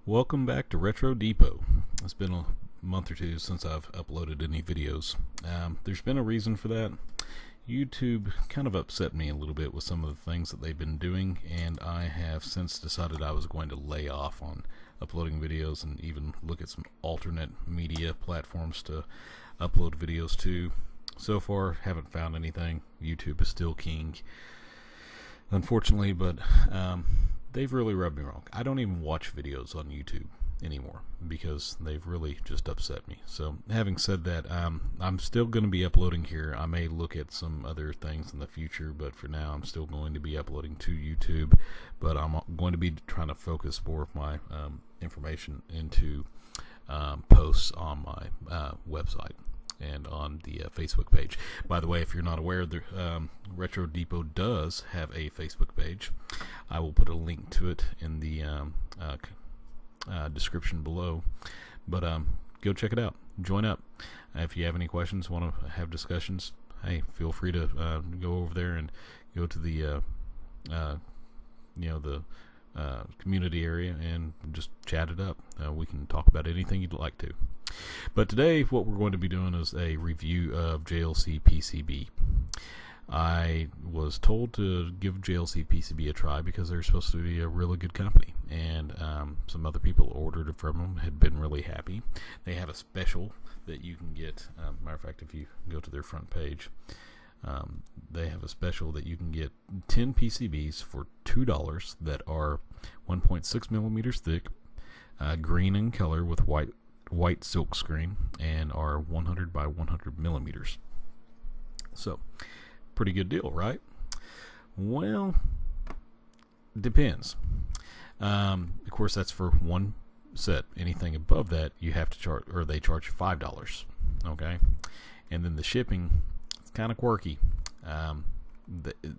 Welcome back to Retro Depot. It's been a month or two since I've uploaded any videos. There's been a reason for that. YouTube kind of upset me a little bit with some of the things that they've been doing, and I have since decided I was going to lay off on uploading videos and even look at some alternate media platforms to upload videos to. So far, haven't found anything. YouTube is still king, unfortunately, but they've really rubbed me wrong. I don't even watch videos on YouTube anymore because they've really just upset me. So having said that, I'm still going to be uploading here. I may look at some other things in the future, but for now I'm still going to be uploading to YouTube. But I'm going to be trying to focus more of my information into posts on my website and on the Facebook page. By the way, if you're not aware, the Retro Depot does have a Facebook page. I will put a link to it in the description below. But go check it out. Join up. If you have any questions, want to have discussions, hey, feel free to go over there and go to the community area and just chat it up. We can talk about anything you'd like to. But today what we're going to be doing is a review of JLC PCB. I was told to give JLC PCB a try because they're supposed to be a really good company, and some other people ordered it from them, had been really happy. They have a special that you can get. Matter of fact, if you go to their front page, they have a special that you can get 10 PCBs for $2 that are 1.6 millimeters thick, green in color with white silk screen, and are 100 by 100 millimeters. So pretty good deal, right? Well, depends. Of course, that's for one set. Anything above that you have to charge, or they charge you $5. Okay, and then the shipping, it's kind of quirky.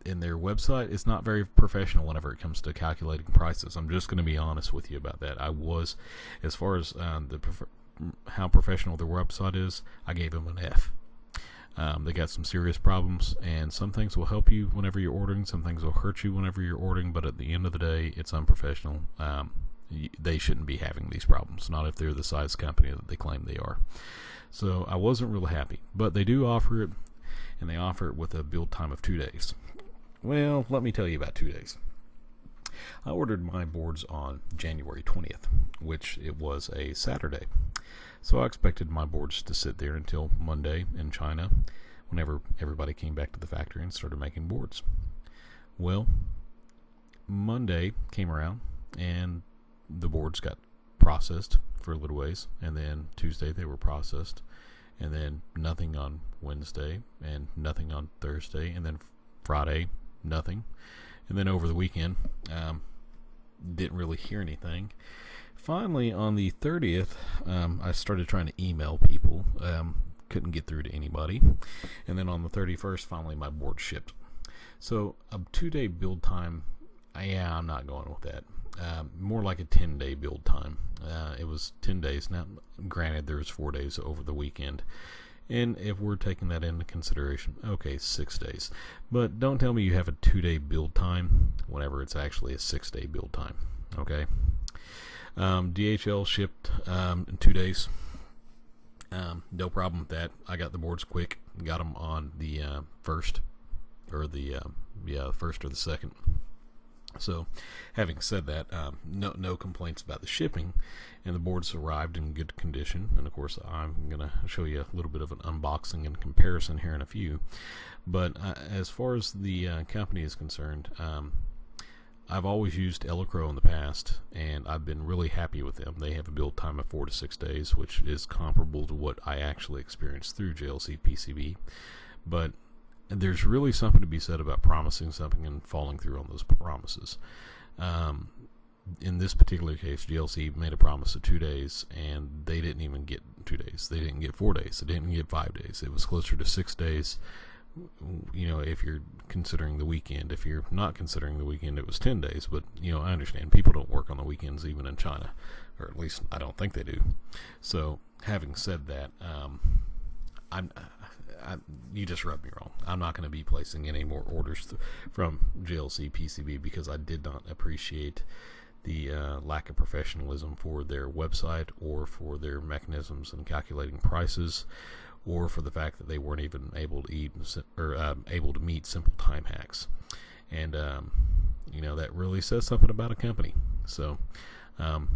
In their website, it's not very professional whenever it comes to calculating prices. I'm just going to be honest with you about that. I was, as far as how professional their website is, I gave them an F. They got some serious problems, and some things will help you whenever you're ordering, some things will hurt you whenever you're ordering, but at the end of the day, it's unprofessional. They shouldn't be having these problems, not if they're the size company that they claim they are. So I wasn't really happy, but they do offer it, and they offer it with a build time of 2 days. Well, let me tell you about 2 days. I ordered my boards on January 20th, which it was a Saturday. So I expected my boards to sit there until Monday in China, whenever everybody came back to the factory and started making boards. Well, Monday came around and the boards got processed for a little ways, and then Tuesday they were processed, and then nothing on Wednesday, and nothing on Thursday, and then Friday, nothing. And then over the weekend, didn't really hear anything. Finally, on the 30th, I started trying to email people. Couldn't get through to anybody. And then on the 31st, finally my board shipped. So a 2-day build time, yeah, I'm not going with that. More like a 10-day build time. It was 10 days. Now, granted, there was 4 days over the weekend. And if we're taking that into consideration, okay, 6 days. But don't tell me you have a 2-day build time whenever it's actually a 6-day build time. Okay? DHL shipped in 2 days. No problem with that. I got the boards quick. Got them on the first or the second. So, having said that, no complaints about the shipping, and the boards arrived in good condition. And of course, I'm going to show you a little bit of an unboxing and comparison here in a few. But as far as the company is concerned, I've always used Elecrow in the past, and I've been really happy with them. They have a build time of 4 to 6 days, which is comparable to what I actually experienced through JLC PCB. But there's really something to be said about promising something and following through on those promises. In this particular case, JLC made a promise of 2 days, and they didn't even get 2 days. They didn't get 4 days. They didn't get 5 days. It was closer to 6 days. You know, if you're considering the weekend. If you're not considering the weekend, it was 10 days. But, you know, I understand people don't work on the weekends even in China, or at least I don't think they do. So, having said that, you just rubbed me wrong. I'm not going to be placing any more orders from JLC PCB because I did not appreciate the lack of professionalism for their website, or for their mechanisms in calculating prices, or for the fact that they weren't even able to meet simple time hacks. And that really says something about a company. So I'm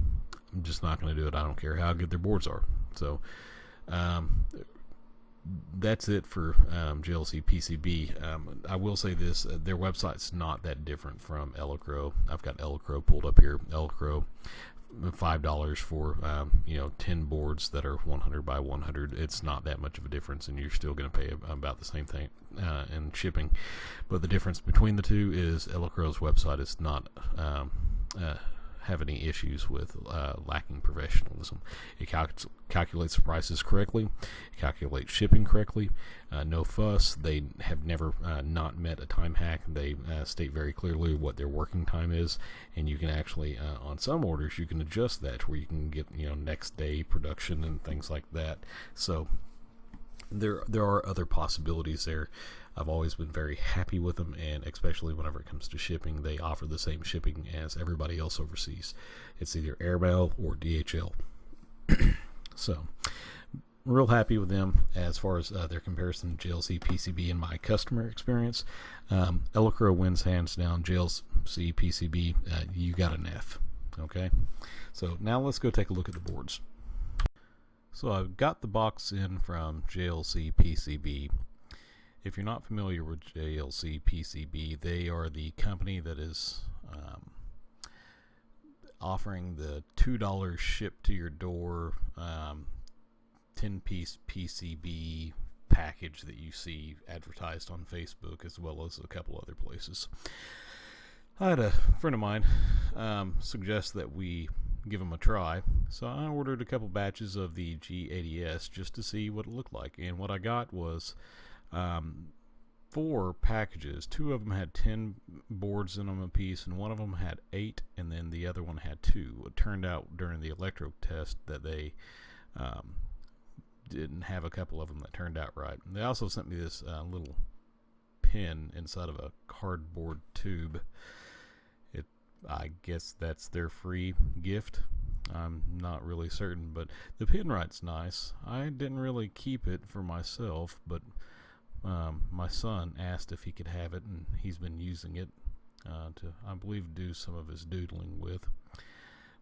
just not going to do it. I don't care how good their boards are. So that's it for JLC PCB. I will say this: their website's not that different from Elecrow. I've got Elecrow pulled up here. Elecrow, $5 for 10 boards that are 100 by 100. It's not that much of a difference, and you're still going to pay about the same thing in shipping. But the difference between the two is Elecrow's website is not have any issues with lacking professionalism. It calculates the prices correctly, it calculates shipping correctly, no fuss. They have never not met a time hack. They state very clearly what their working time is, and you can actually on some orders you can adjust that to where you can get next day production and things like that. So there are other possibilities there. I've always been very happy with them, and especially whenever it comes to shipping, they offer the same shipping as everybody else overseas. It's either airmail or DHL. So, real happy with them as far as their comparison to JLC PCB in my customer experience. Elecrow wins hands down. JLC PCB, you got an F. Okay, so now let's go take a look at the boards. So I've got the box in from JLC PCB. If you're not familiar with JLC PCB, they are the company that is offering the $2 ship to your door 10-piece PCB package that you see advertised on Facebook, as well as a couple other places. I had a friend of mine suggest that we give them a try, so I ordered a couple batches of the G80S just to see what it looked like, and what I got was 4 packages. 2 of them had 10 boards in them a piece, and one of them had 8, and then the other one had 2. It turned out during the Elecrow test that they didn't have a couple of them that turned out right. They also sent me this little pin inside of a cardboard tube. I guess that's their free gift. I'm not really certain, but the pin right's nice. I didn't really keep it for myself, but my son asked if he could have it, and he's been using it to, I believe, do some of his doodling with.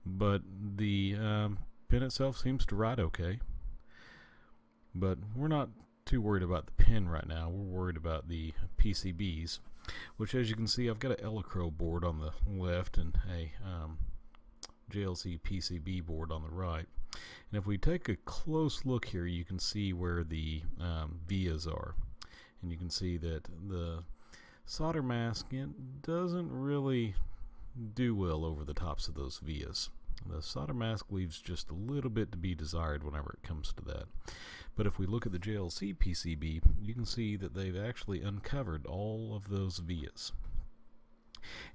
But the pin itself seems to ride okay. But we're not too worried about the pin right now. We're worried about the PCBs, which, as you can see, I've got an Elecrow board on the left and a JLC PCB board on the right. And if we take a close look here, you can see where the vias are. And you can see that the solder mask doesn't really do well over the tops of those vias. The solder mask leaves just a little bit to be desired whenever it comes to that. But if we look at the JLC PCB, you can see that they've actually uncovered all of those vias.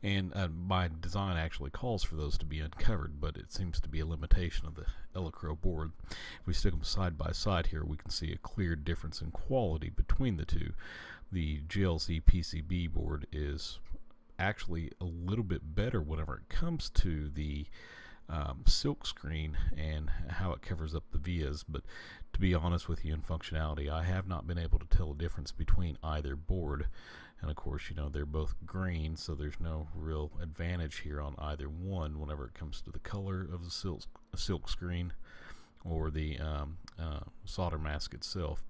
And my design actually calls for those to be uncovered, but it seems to be a limitation of the Elecrow board. If we stick them side by side here, we can see a clear difference in quality between the two. The JLC PCB board is actually a little bit better whenever it comes to the silk screen and how it covers up the vias, but to be honest with you, in functionality, I have not been able to tell a difference between either board. And of course, they're both green, so there's no real advantage here on either one whenever it comes to the color of the silk screen or the solder mask itself.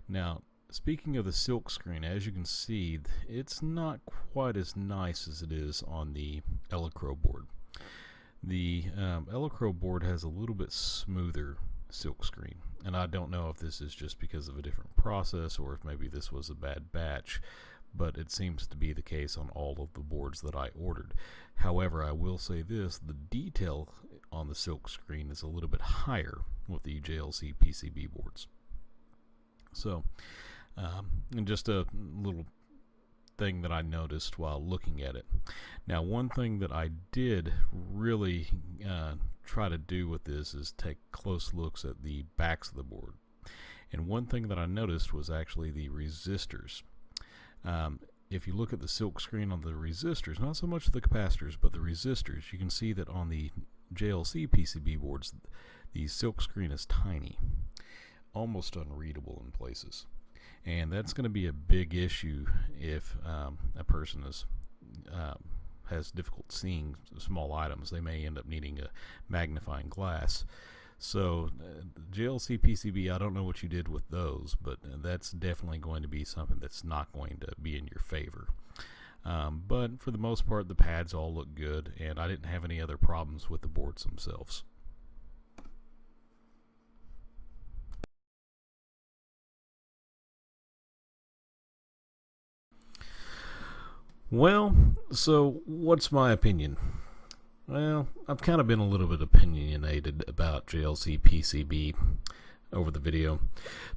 Now, speaking of the silk screen, as you can see, it's not quite as nice as it is on the Elecrow board. The Elecrow board has a little bit smoother silk screen, and I don't know if this is just because of a different process or if maybe this was a bad batch, but it seems to be the case on all of the boards that I ordered. However, I will say this: the detail on the silk screen is a little bit higher with the JLC PCB boards. So, and just a little thing that I noticed while looking at it. Now, one thing that I did really try to do with this is take close looks at the backs of the board. And one thing that I noticed was actually the resistors. if you look at the silk screen on the resistors, not so much the capacitors, but the resistors, you can see that on the JLC PCB boards, the silk screen is tiny, almost unreadable in places. And that's going to be a big issue if a person has difficult seeing small items. They may end up needing a magnifying glass. So JLC PCB, I don't know what you did with those, but that's definitely going to be something that's not going to be in your favor. But for the most part, the pads all look good, and I didn't have any other problems with the boards themselves. Well, so what's my opinion? Well, I've kind of been a little bit opinionated about JLC PCB over the video.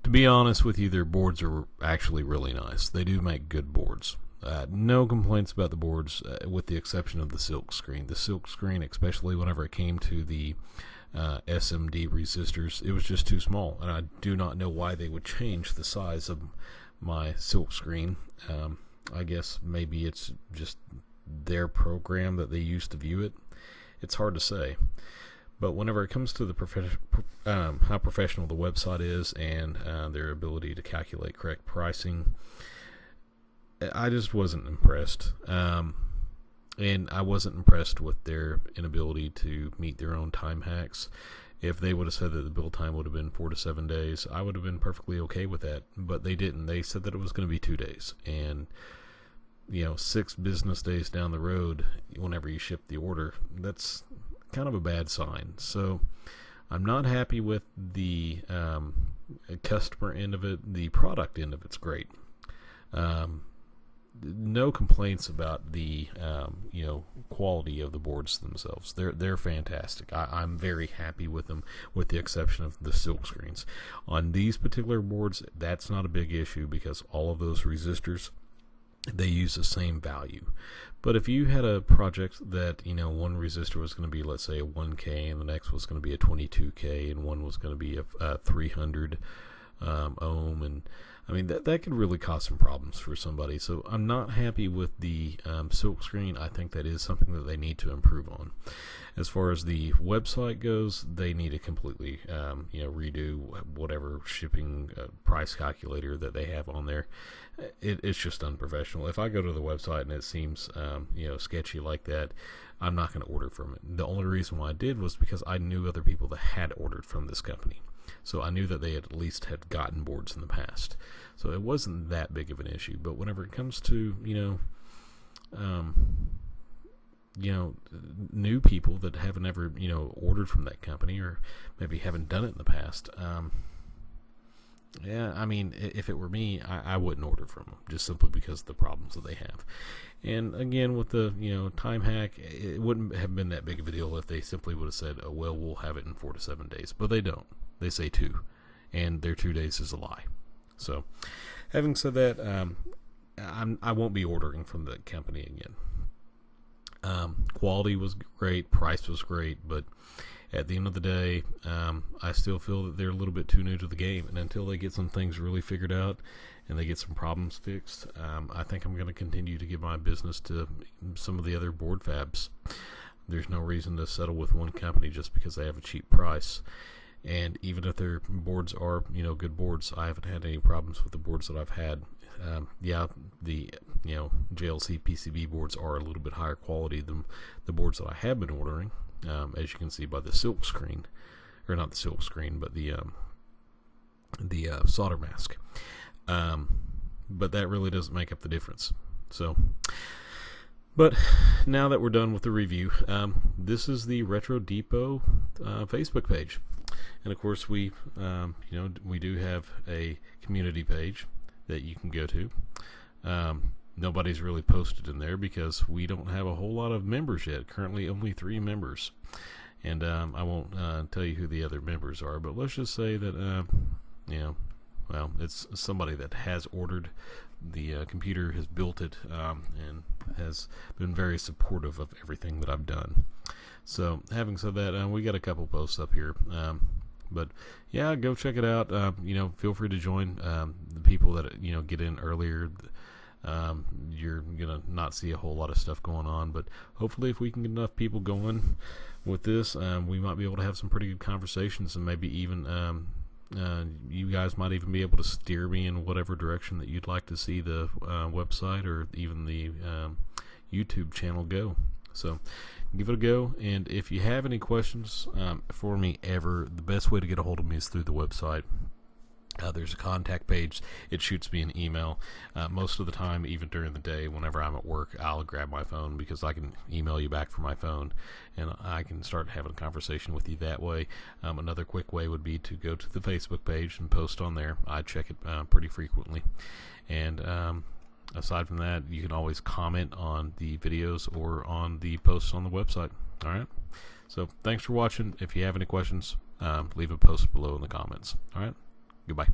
To be honest with you, their boards are actually really nice. They do make good boards. No complaints about the boards, with the exception of the silk screen. The silk screen, especially whenever it came to the SMD resistors, it was just too small, and I do not know why they would change the size of my silk screen. I guess maybe it's just their program that they use to view it. It's hard to say. But whenever it comes to the how professional the website is and their ability to calculate correct pricing, I just wasn't impressed. And I wasn't impressed with their inability to meet their own time hacks. If they would have said that the build time would have been 4 to 7 days, I would have been perfectly okay with that. But they didn't. They said that it was going to be 2 days. And 6 business days down the road, whenever you ship the order, that's kind of a bad sign. So I'm not happy with the customer end of it. The product end of it's great. No complaints about the quality of the boards themselves. They're fantastic. I'm very happy with them, with the exception of the silk screens. On these particular boards, that's not a big issue because all of those resistors, they use the same value. But if you had a project that one resistor was going to be, let's say, a 1K, and the next was going to be a 22K, and one was going to be a 300 ohm, and I mean that could really cause some problems for somebody. So I'm not happy with the silk screen. I think that is something that they need to improve on. As far as the website goes, they need to completely redo whatever shipping price calculator that they have on there. It's just unprofessional. If I go to the website and it seems sketchy like that, I'm not going to order from it. The only reason why I did was because I knew other people that had ordered from this company. So I knew that they at least had gotten boards in the past. So it wasn't that big of an issue. But whenever it comes to, new people that haven't ever, ordered from that company, or maybe haven't done it in the past, I mean, if it were me, I wouldn't order from them, just simply because of the problems that they have. And again, with the time hack, it wouldn't have been that big of a deal if they simply would have said, oh, well, we'll have it in 4 to 7 days. But they don't. They say 2, and their 2 days is a lie. So, having said that, I won't be ordering from the company again. Quality was great, price was great, but at the end of the day, I still feel that they're a little bit too new to the game, and until they get some things really figured out and they get some problems fixed, I think I'm going to continue to give my business to some of the other board fabs. There's no reason to settle with one company just because they have a cheap price. And even if their boards are, good boards, I haven't had any problems with the boards that I've had. The JLC PCB boards are a little bit higher quality than the boards that I have been ordering, as you can see by the silk screen, or not the silk screen, but the solder mask. But that really doesn't make up the difference. So, but now that we're done with the review, this is the Retro Depot Facebook page. And of course, we do have a community page that you can go to. Nobody's really posted in there because we don't have a whole lot of members yet. Currently, only 3 members, and I won't tell you who the other members are. But let's just say that it's somebody that has ordered the computer, has built it, and has been very supportive of everything that I've done. So, having said that, we got a couple posts up here. But yeah, go check it out. Feel free to join the people that get in earlier. you're gonna not see a whole lot of stuff going on. But hopefully, if we can get enough people going with this, we might be able to have some pretty good conversations, and maybe even you guys might even be able to steer me in whatever direction that you'd like to see the website or even the YouTube channel go. So give it a go, and if you have any questions for me ever, the best way to get a hold of me is through the website. There's a contact page. It shoots me an email. Most of the time, even during the day, whenever I'm at work, I'll grab my phone because I can email you back from my phone, and I can start having a conversation with you that way. Another quick way would be to go to the Facebook page and post on there. I check it pretty frequently. And aside from that, you can always comment on the videos or on the posts on the website. All right? So thanks for watching. If you have any questions, leave a post below in the comments. All right? Goodbye.